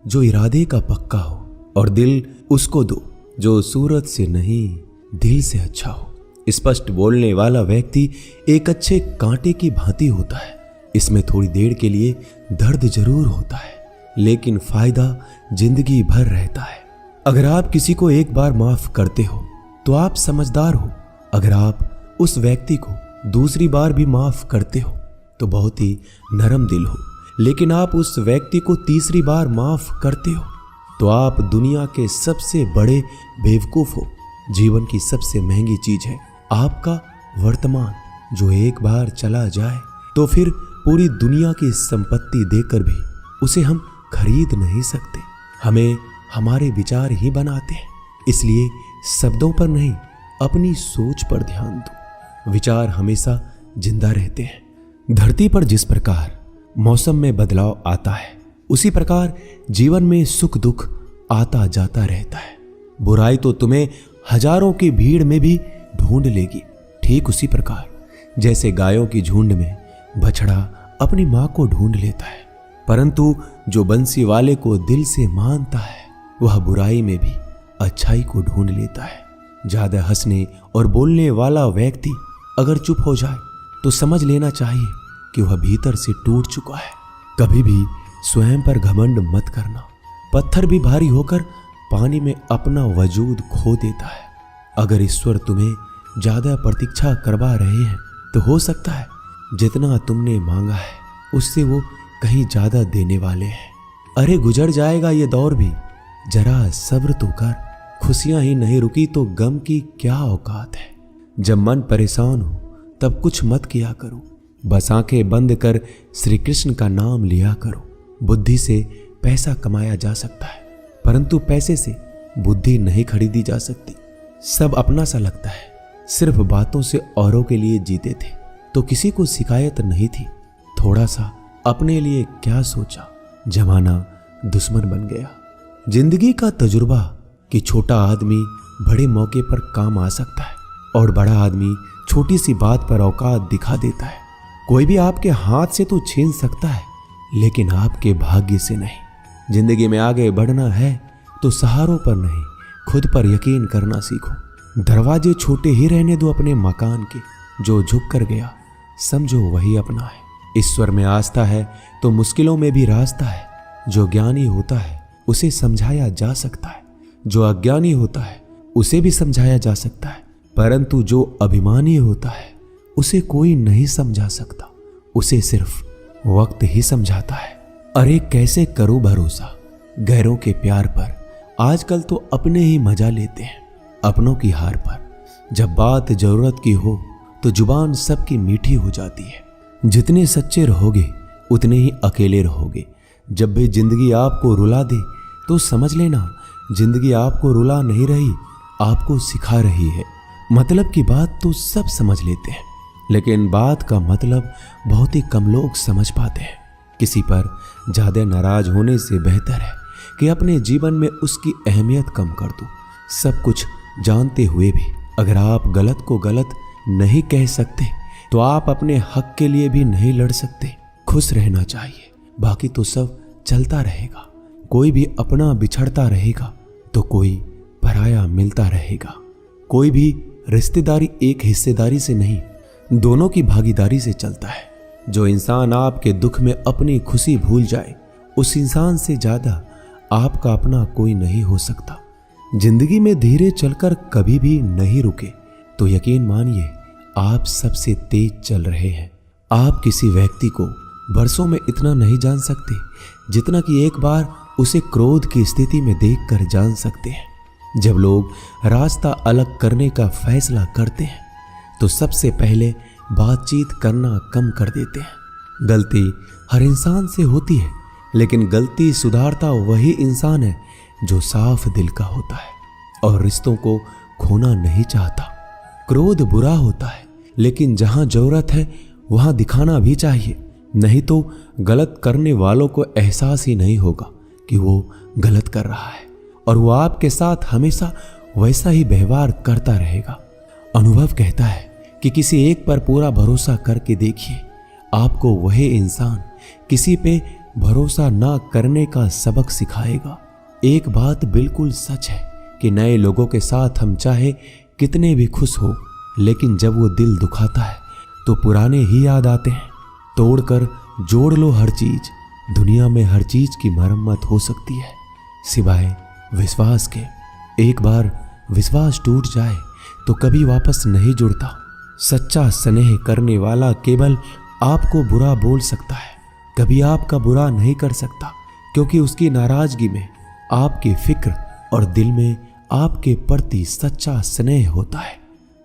जो इरादे का पक्का हो, और दिल उसको दो जो सूरत से नहीं दिल से अच्छा हो। स्पष्ट बोलने वाला व्यक्ति एक अच्छे कांटे की भांति होता है। इसमें थोड़ी देर के लिए दर्द जरूर होता है, लेकिन फायदा जिंदगी भर रहता है। अगर आप किसी को एक बार माफ करते हो तो आप समझदार हो। अगर आप उस व्यक्ति को दूसरी बार भी माफ करते हो तो बहुत ही नरम दिल हो। लेकिन आप उस व्यक्ति को तीसरी बार माफ करते हो तो आप दुनिया के सबसे बड़े बेवकूफ हो। जीवन की सबसे महंगी चीज है आपका वर्तमान, जो एक बार चला जाए तो फिर पूरी दुनिया की संपत्ति देकर भी उसे हम खरीद नहीं सकते। हमें हमारे विचार ही बनाते हैं, इसलिए शब्दों पर नहीं अपनी सोच पर ध्यान दो। विचार हमेशा जिंदा रहते हैं। धरती पर जिस प्रकार मौसम में बदलाव आता है, उसी प्रकार जीवन में सुख दुख आता जाता रहता है। बुराई तो तुम्हें हजारों की भीड़ में भी ढूंढ लेगी। ठीक उसी प्रकार जैसे गायों की झुंड में बछड़ा अपनी मां को ढूंढ लेता है, परंतु जो बंसी वाले को दिल से मानता है वह बुराई में भी अच्छाई को ढूंढ लेता है। ज्यादा हंसने और बोलने वाला व्यक्ति अगर चुप हो जाए तो समझ लेना चाहिए कि वह भीतर से टूट चुका है। कभी भी स्वयं पर घमंड मत करना। पत्थर भी भारी होकर पानी में अपना वजूद खो देता है। अगर ईश्वर तुम्हें ज्यादा प्रतीक्षा करवा रहे हैं तो हो सकता है जितना तुमने मांगा है उससे वो कहीं ज्यादा देने वाले हैं। अरे गुजर जाएगा ये दौर भी, जरा सब्र तो कर। खुशियां ही नहीं रुकी तो गम की क्या औकात है। जब मन परेशान हो तब कुछ मत किया करो, बस आंखें बंद कर श्री कृष्ण का नाम लिया करो। बुद्धि से पैसा कमाया जा सकता है, परंतु पैसे से बुद्धि नहीं खरीदी जा सकती। सब अपना सा लगता है। सिर्फ बातों से औरों के लिए जीते थे तो किसी को शिकायत नहीं थी। थोड़ा सा अपने लिए क्या सोचा, जमाना दुश्मन बन गया। जिंदगी का तजुर्बा कि छोटा आदमी बड़े मौके पर काम आ सकता है और बड़ा आदमी छोटी सी बात पर औकात दिखा देता है। कोई भी आपके हाथ से तो छीन सकता है, लेकिन आपके भाग्य से नहीं। जिंदगी में आगे बढ़ना है तो सहारों पर नहीं, खुद पर यकीन करना सीखो। दरवाजे छोटे ही रहने दो अपने मकान के। जो झुक कर गया समझो वही अपना है। ईश्वर में आस्था है तो मुश्किलों में भी रास्ता है। जो ज्ञानी होता है उसे समझाया जा सकता है, जो अज्ञानी होता है उसे भी समझाया जा सकता है, परंतु जो अभिमानी होता है उसे कोई नहीं समझा सकता। उसे सिर्फ वक्त ही समझाता है। अरे कैसे करो भरोसा गैरों के प्यार पर। आजकल तो अपने ही मजा लेते हैं अपनों की हार पर। जब बात जरूरत की हो तो जुबान सबकी मीठी हो जाती है। जितने सच्चे रहोगे उतने ही अकेले रहोगे। जब भी जिंदगी आपको रुला दे तो समझ लेना जिंदगी आपको रुला नहीं रही, आपको सिखा रही है। मतलब की बात तो सब समझ लेते हैं, लेकिन बात का मतलब बहुत ही कम लोग समझ पाते हैं। किसी पर ज्यादा नाराज होने से बेहतर है कि अपने जीवन में उसकी अहमियत कम कर दो। सब कुछ जानते हुए भी अगर आप गलत को गलत नहीं कह सकते तो आप अपने हक के लिए भी नहीं लड़ सकते। खुश रहना चाहिए, बाकी तो सब चलता रहेगा। कोई भी अपना बिछड़ता रहेगा तो कोई पराया मिलता रहेगा। कोई भी रिश्तेदारी एक हिस्सेदारी से नहीं, दोनों की भागीदारी से चलता है। जो इंसान आपके दुख में अपनी खुशी भूल जाए, उस इंसान से ज्यादा आपका अपना कोई नहीं हो सकता। जिंदगी में धीरे चलकर कभी भी नहीं रुके तो यकीन मानिए आप सबसे तेज चल रहे हैं। आप किसी व्यक्ति को बरसों में इतना नहीं जान सकते जितना कि एक बार उसे क्रोध की स्थिति में देखकर जान सकते हैं। जब लोग रास्ता अलग करने का फैसला करते हैं तो सबसे पहले बातचीत करना कम कर देते हैं। गलती हर इंसान से होती है, लेकिन गलती सुधारता वही इंसान है जो साफ दिल का होता है और रिश्तों को खोना नहीं चाहता। क्रोध बुरा होता है, लेकिन जहां जरूरत है वहां दिखाना भी चाहिए, नहीं तो गलत करने वालों को एहसास ही नहीं होगा कि वो गलत कर रहा है और वो आपके साथ हमेशा वैसा ही व्यवहार करता रहेगा। अनुभव कहता है कि किसी एक पर पूरा भरोसा करके देखिए, आपको वही इंसान किसी पे भरोसा ना करने का सबक सिखाएगा। एक बात बिल्कुल सच है कि नए लोगों के साथ हम चाहे कितने भी खुश हो, लेकिन जब वो दिल दुखाता है तो पुराने ही याद आते हैं। तोड़कर जोड़ लो हर चीज, दुनिया में हर चीज की मरम्मत हो सकती है सिवाय विश्वास के। एक बार विश्वास टूट जाए तो कभी वापस नहीं जुड़ता। सच्चा स्नेह करने वाला केवल आपको बुरा बोल सकता है, कभी आपका बुरा नहीं कर सकता, क्योंकि उसकी नाराजगी में आपकी फिक्र और दिल में आपके प्रति सच्चा स्नेह होता है।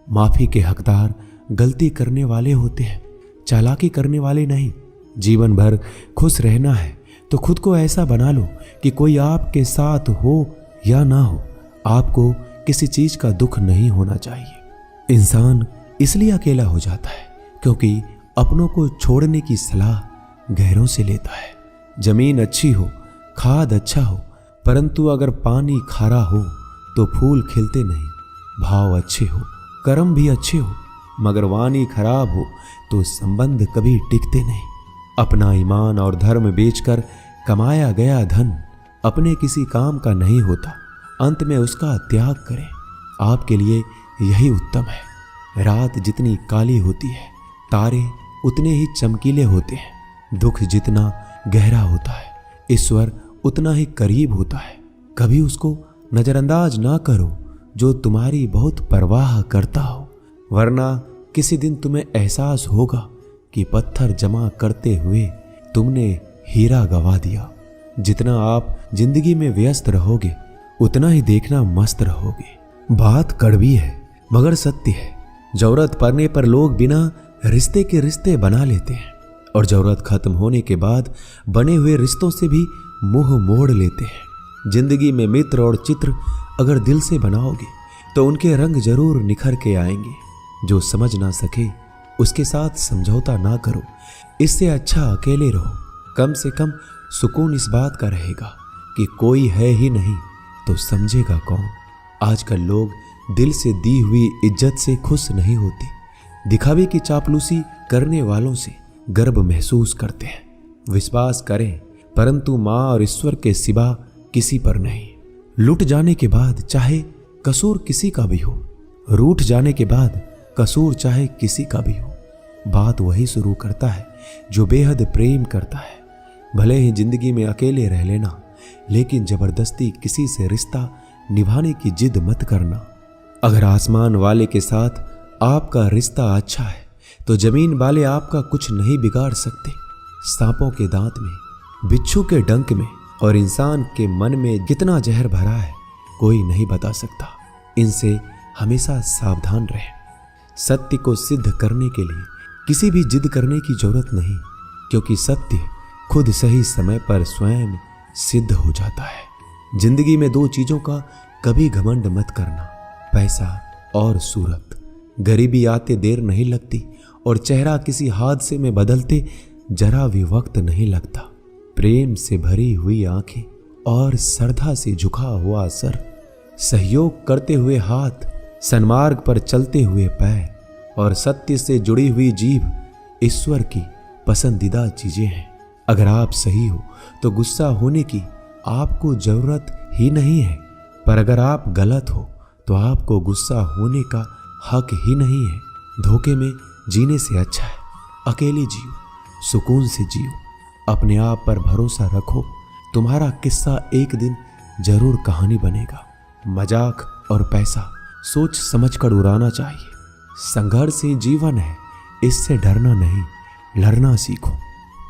माफी के हकदार गलती करने वाले होते हैं, चालाकी करने वाले नहीं। जीवन भर खुश रहना है तो खुद को ऐसा बना लो कि कोई आपके साथ हो या ना हो, आपको किसी चीज का दुख नहीं होना चाहिए। इंसान इसलिए अकेला हो जाता है क्योंकि अपनों को छोड़ने की सलाह गैरों से लेता है। जमीन अच्छी हो, खाद अच्छा हो, परंतु अगर पानी खारा हो तो फूल खिलते नहीं। भाव अच्छे हो, कर्म भी अच्छे हो, मगर वाणी खराब हो तो संबंध कभी टिकते नहीं। अपना ईमान और धर्म बेचकर कमाया गया धन अपने किसी काम का नहीं होता, अंत में उसका त्याग करें। आपके लिए यही उत्तम है। रात जितनी काली होती है, तारे उतने ही चमकीले होते हैं। दुख जितना गहरा होता है, ईश्वर उतना ही करीब होता है। कभी उसको नजरअंदाज ना करो जो तुम्हारी बहुत परवाह करता हो, वरना किसी दिन तुम्हें एहसास होगा कि पत्थर जमा करते हुए तुमने हीरा गवा दिया। जितना आप जिंदगी में व्यस्त रहोगे उतना ही देखना मस्त रहोगे। बात कड़वी है मगर सत्य है। जरूरत पड़ने पर लोग बिना रिश्ते के रिश्ते बना लेते हैं और जरूरत खत्म होने के बाद बने हुए रिश्तों से भी मुंह मोड़ लेते हैं। जिंदगी में मित्र और चित्र अगर दिल से बनाओगे तो उनके रंग जरूर निखर के आएंगे। जो समझ ना सके उसके साथ समझौता ना करो, इससे अच्छा अकेले रहो। कम से कम सुकून इस बात का रहेगा कि कोई है ही नहीं तो समझेगा कौन। आजकल लोग दिल से दी हुई इज्जत से खुश नहीं होते, दिखावे की चापलूसी करने वालों से गर्व महसूस करते हैं। विश्वास करें परंतु माँ और ईश्वर के सिवा किसी पर नहीं। लुट जाने के बाद चाहे कसूर किसी का भी हो, रूठ जाने के बाद कसूर चाहे किसी का भी हो, बात वही शुरू करता है जो बेहद प्रेम करता है। भले ही जिंदगी में अकेले रह लेना, लेकिन जबरदस्ती किसी से रिश्ता निभाने की जिद मत करना। अगर आसमान वाले के साथ आपका रिश्ता अच्छा है तो जमीन वाले आपका कुछ नहीं बिगाड़ सकते। सांपों के दांत में, बिच्छू के डंक में और इंसान के मन में कितना जहर भरा है कोई नहीं बता सकता। इनसे हमेशा सावधान रहें। सत्य को सिद्ध करने के लिए किसी भी जिद करने की जरूरत नहीं, क्योंकि सत्य खुद सही समय पर स्वयं सिद्ध हो जाता है। जिंदगी में दो चीजों का कभी घमंड मत करना, पैसा और सूरत। गरीबी आते देर नहीं लगती और चेहरा किसी हादसे में बदलते जरा भी वक्त नहीं लगता। प्रेम से भरी हुई आंखें और श्रद्धा से झुका हुआ सर, सहयोग करते हुए हाथ, सन्मार्ग पर चलते हुए पैर और सत्य से जुड़ी हुई जीभ ईश्वर की पसंदीदा चीजें हैं। अगर आप सही हो तो गुस्सा होने की आपको जरूरत ही नहीं है, पर अगर आप गलत हो तो आपको गुस्सा होने का हक ही नहीं है। धोखे में जीने से अच्छा है अकेले जियो, सुकून से जियो, अपने आप पर भरोसा रखो। तुम्हारा किस्सा एक दिन जरूर कहानी बनेगा। मजाक और पैसा सोच समझकर उड़ाना चाहिए। संघर्ष ही जीवन है, इससे डरना नहीं, लड़ना सीखो।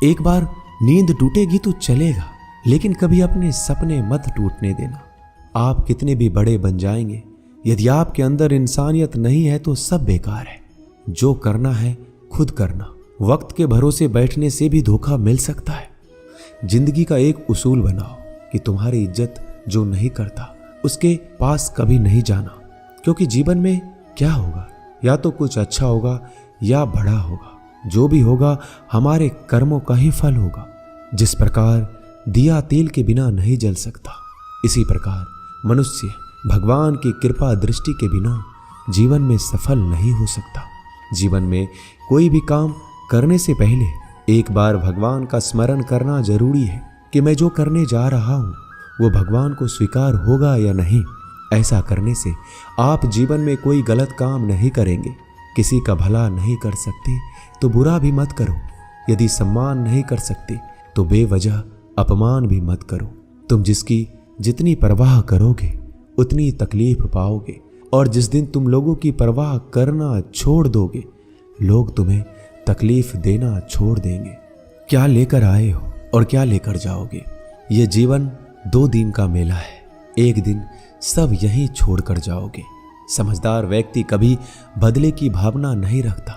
एक बार नींद टूटेगी तो चलेगा, लेकिन कभी अपने सपने मत टूटने देना। आप कितने भी बड़े बन जाएंगे, यदि आपके अंदर इंसानियत नहीं है तो सब बेकार है। जो करना है खुद करना। वक्त के भरोसे बैठने से भी धोखा मिल सकता है। जिंदगी का एक उसूल बनाओ कि तुम्हारी इज्जत जो नहीं करता उसके पास कभी नहीं जाना, क्योंकि जीवन में क्या होगा, या तो कुछ अच्छा होगा या बड़ा होगा। जो भी होगा हमारे कर्मों का ही फल होगा। जिस प्रकार दिया तेल के बिना नहीं जल सकता, इसी प्रकार मनुष्य भगवान की कृपा दृष्टि के बिना जीवन में सफल नहीं हो सकता। जीवन में कोई भी काम करने से पहले एक बार भगवान का स्मरण करना जरूरी है कि मैं जो करने जा रहा हूं वो भगवान को स्वीकार होगा या नहीं। ऐसा करने से आप जीवन में कोई गलत काम नहीं करेंगे। किसी का भला नहीं कर सकते तो बुरा भी मत करो। यदि सम्मान नहीं कर सकते तो बेवजह अपमान भी मत करो। तुम जिसकी जितनी परवाह करोगे उतनी तकलीफ पाओगे, और जिस दिन तुम लोगों की परवाह करना छोड़ दोगे लोग तुम्हें तकलीफ देना छोड़ देंगे। क्या लेकर आए हो और क्या लेकर जाओगे? ये जीवन 2 दिन का मेला है। एक दिन सब यहीं छोड़कर जाओगे। समझदार व्यक्ति कभी बदले की भावना नहीं रखता,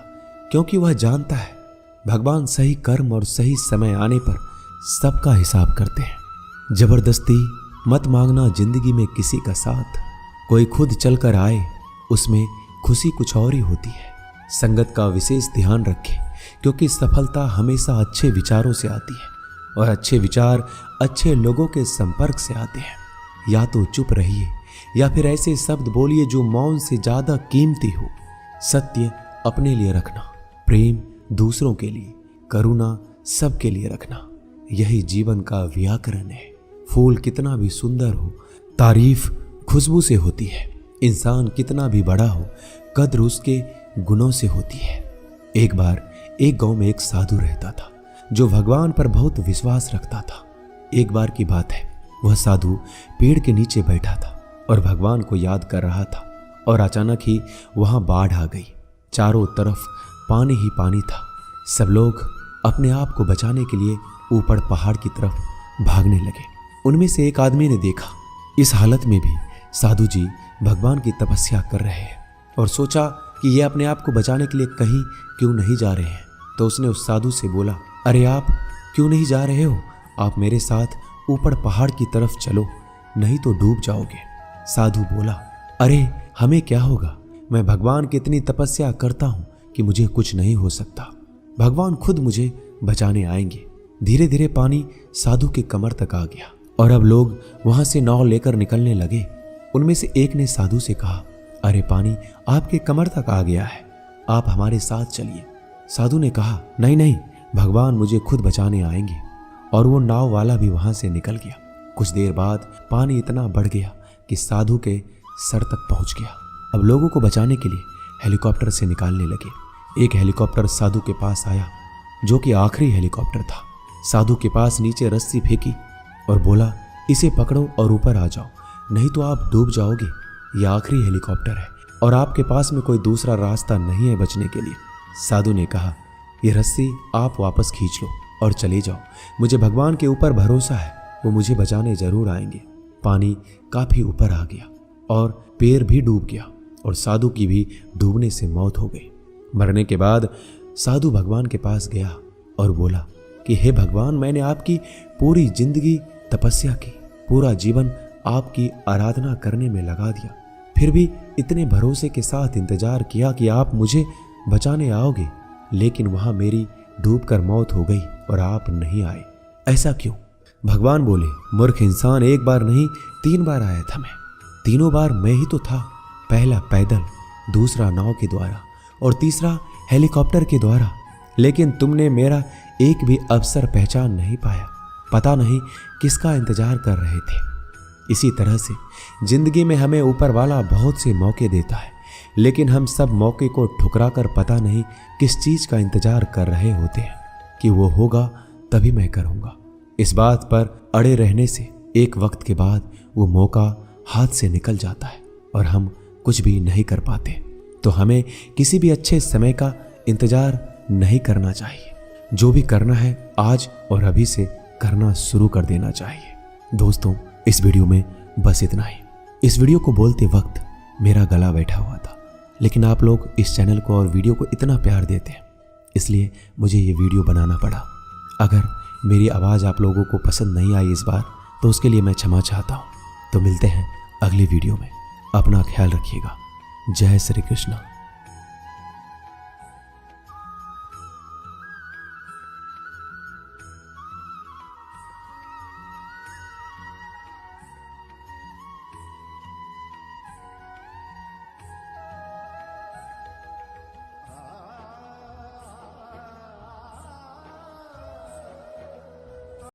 क्योंकि वह जानता है भगवान सही कर्म और सही समय आने पर सबका हिसाब करते हैं। जबरदस्ती मत मांगना जिंदगी में किसी का साथ। कोई खुद चलकर आए उसमें खुशी कुछ और ही होती है। संगत का विशेष ध्यान रखें, क्योंकि सफलता हमेशा अच्छे विचारों से आती है और अच्छे विचार अच्छे लोगों के संपर्क से आते हैं। या तो चुप रहिए या फिर ऐसे शब्द बोलिए जो मौन से ज्यादा कीमती हो। सत्य अपने लिए रखना, प्रेम दूसरों के लिए, करुणा सबके लिए रखना, यही जीवन का व्याकरण है। फूल कितना भी सुंदर हो, तारीफ खुशबू से होती है। इंसान कितना भी बड़ा हो, कद्र उसके गुणों से होती है। एक बार एक गांव में एक साधु रहता था जो भगवान पर बहुत विश्वास रखता था। एक बार की बात है, वह साधु पेड़ के नीचे बैठा था और भगवान को याद कर रहा था, और अचानक ही वहां बाढ़ आ गई। चारों तरफ पानी ही पानी था। सब लोग अपने आप को बचाने के लिए ऊपर पहाड़ की तरफ भागने लगे। उनमें से एक आदमी ने देखा इस हालत में भी साधु जी भगवान की तपस्या कर रहे हैं, और सोचा कि ये अपने आप को बचाने के लिए कहीं क्यों नहीं जा रहे हैं। तो उसने उस साधु से बोला, अरे आप क्यों नहीं जा रहे हो? आप मेरे साथ ऊपर पहाड़ की तरफ चलो, नहीं तो डूब जाओगे। साधु बोला, अरे हमें क्या होगा? मैं भगवान की इतनी तपस्या करता हूं कि मुझे कुछ नहीं हो सकता। भगवान खुद मुझे बचाने आएंगे। धीरे धीरे पानी साधु के कमर तक आ गया और अब लोग वहां से नाव लेकर निकलने लगे। उनमें से एक ने साधु से कहा, अरे पानी आपके कमर तक आ गया है, आप हमारे साथ चलिए। साधु ने कहा, नहीं नहीं, भगवान मुझे खुद बचाने आएंगे। और वो नाव वाला भी वहां से निकल गया। कुछ देर बाद पानी इतना बढ़ गया कि साधु के सर तक पहुंच गया। अब लोगों को बचाने के लिए हेलीकॉप्टर से निकालने लगे। एक हेलीकॉप्टर साधु के पास आया, जो कि आखिरी हेलीकॉप्टर था। साधु के पास नीचे रस्सी फेंकी और बोला, इसे पकड़ो और ऊपर आ जाओ, नहीं तो आप डूब जाओगे। यह आखिरी हेलीकॉप्टर है और आपके पास में कोई दूसरा रास्ता नहीं है बचने के लिए। साधु ने कहा, यह रस्सी आप वापस खींच लो और चले जाओ। मुझे भगवान के ऊपर भरोसा है, वो मुझे बचाने जरूर आएंगे। पानी काफी ऊपर आ गया और पैर भी डूब गया और साधु की भी डूबने से मौत हो गई। मरने के बाद साधु भगवान के पास गया और बोला कि हे भगवान, मैंने आपकी पूरी जिंदगी तपस्या की, पूरा जीवन आपकी आराधना करने में लगा दिया, फिर भी इतने भरोसे के साथ इंतजार किया कि आप मुझे बचाने आओगे, लेकिन वहां मेरी डूबकर मौत हो गई और आप नहीं आए। ऐसा क्यों? भगवान बोले, मूर्ख इंसान, एक बार नहीं 3 बार आया था मैं। तीनों बार मैं ही तो था। पहला पैदल, दूसरा नाव के द्वारा और तीसरा हेलीकॉप्टर के द्वारा, लेकिन तुमने मेरा एक भी अवसर पहचान नहीं पाया। पता नहीं किसका इंतजार कर रहे थे। इसी तरह से जिंदगी में हमें ऊपर वाला बहुत से मौके देता है, लेकिन हम सब मौके को ठुकरा कर पता नहीं किस चीज का इंतजार कर रहे होते हैं कि वो होगा तभी मैं करूंगा। इस बात पर अड़े रहने से एक वक्त के बाद वो मौका हाथ से निकल जाता है और हम कुछ भी नहीं कर पाते। तो हमें किसी भी अच्छे समय का इंतजार नहीं करना चाहिए। जो भी करना है आज और अभी से करना शुरू कर देना चाहिए। दोस्तों, इस वीडियो में बस इतना ही। इस वीडियो को बोलते वक्त मेरा गला बैठा हुआ था, लेकिन आप लोग इस चैनल को और वीडियो को इतना प्यार देते हैं, इसलिए मुझे ये वीडियो बनाना पड़ा। अगर मेरी आवाज़ आप लोगों को पसंद नहीं आई इस बार, तो उसके लिए मैं क्षमा चाहता हूँ। तो मिलते हैं अगली वीडियो में। अपना ख्याल रखिएगा। जय श्री कृष्ण।